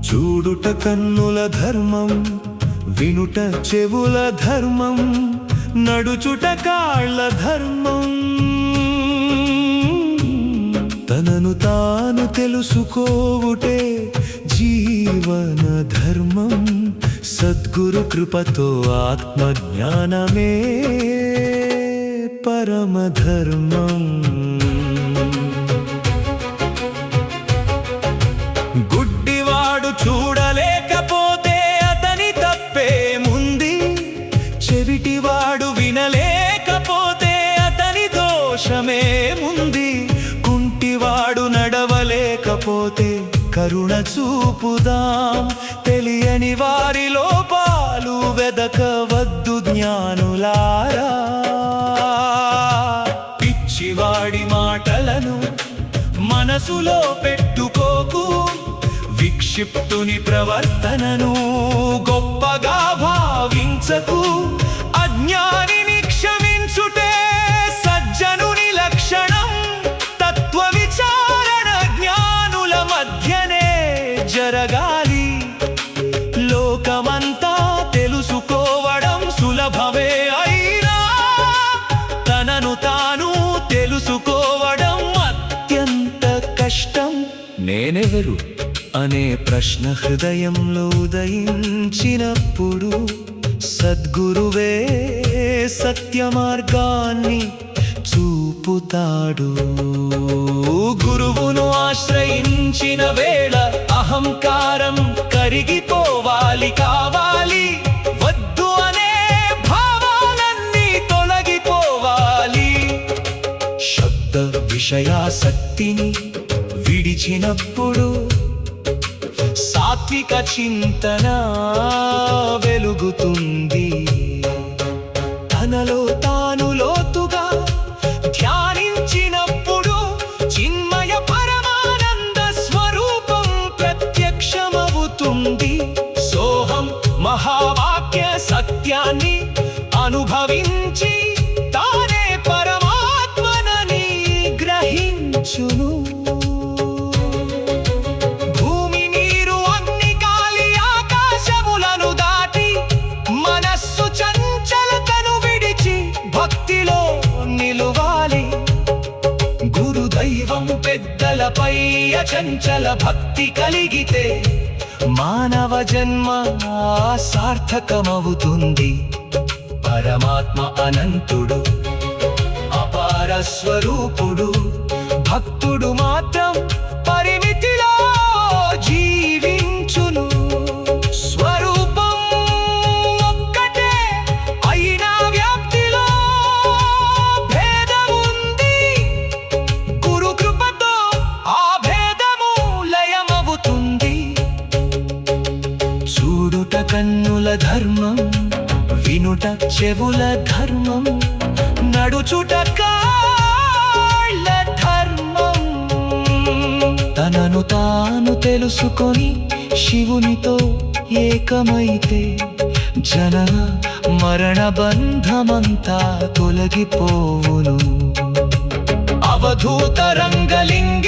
చూడుట కన్నుల ధర్మం, వినుట చెవుల ధర్మం, నడుచుట కాళ్ళ ధర్మం. తనను తాను తెలుసుకోవుటే జీవన ధర్మం. సద్గురు కృపతో ఆత్మజ్ఞానమే పరమధర్మం. గుడ్డివాడు చూడలేకపోతే అతని తప్పేముంది? చెవిటివాడు వినలేకపోతే అతని దోషమేముంది? కుంటివాడు నడవలేకపోతే కరుణ చూపుదాం. తెలియని వారి లోపాలు వెదకవద్దు జ్ఞానులారా. పిచ్చివాడి మాటలను మనసులో పెట్టుకోకు. విక్షిప్తుని ప్రవర్తనను గొప్పగా భావించకు. అజ్ఞానిని క్షమించుటే సజ్జనుని లక్షణం. తత్వ విచారణ జ్ఞానుల మధ్యనే జరగాలి. లోకమంతా తెలుసుకోవడం సులభమే అయినా తనను తాను తెలుసుకోవడం అత్యంత కష్టం. నేనెవరు అనే ప్రశ్న హృదయంలో ఉదయించినప్పుడు సద్గురువే సత్య మార్గాన్ని చూపుతాడు. గురువును ఆశ్రయించిన వేళ అహంకారం కరిగిపోవాలి. కావాలి వద్దు అనే భావాలన్నీ తొలగిపోవాలి. శబ్ద విషయాసక్తిని విడిచినప్పుడు సాత్విక చింతన వెలుగుతుంది. తనలో తాను లోతుగా ధ్యానించినప్పుడు చిన్మయ పరమానంద స్వరూపం ప్రత్యక్షమవుతుంది. సోహం మహావాక్య సత్యాన్ని అనుభవించి తానే పరమాత్మనని గ్రహించును. పెద్దలపై అచంచల భక్తి కలిగితే మానవ జన్మ సార్థకమవుతుంది. పరమాత్మ అనంతుడు, అపార స్వరూపుడు. భక్తుడు మాత్రం పరిమితిలో జీవించును. స్వరూపం ఒక్కటే అయినా వ్యాప్తిలో భేదముంది. గురు కృపతో ఆ భేదము లయమవుతుంది. చూడుట కన్నుల ధర్మం, వినుట చెవుల ధర్మం, నడుచుట కాళ్ళ ధర్మం. తనను తాను తెలుసుకొని శివునితో ఏకమైతే జనన మరణ బంధమంతా తొలగిపోవును. అవధూత రంగలింగ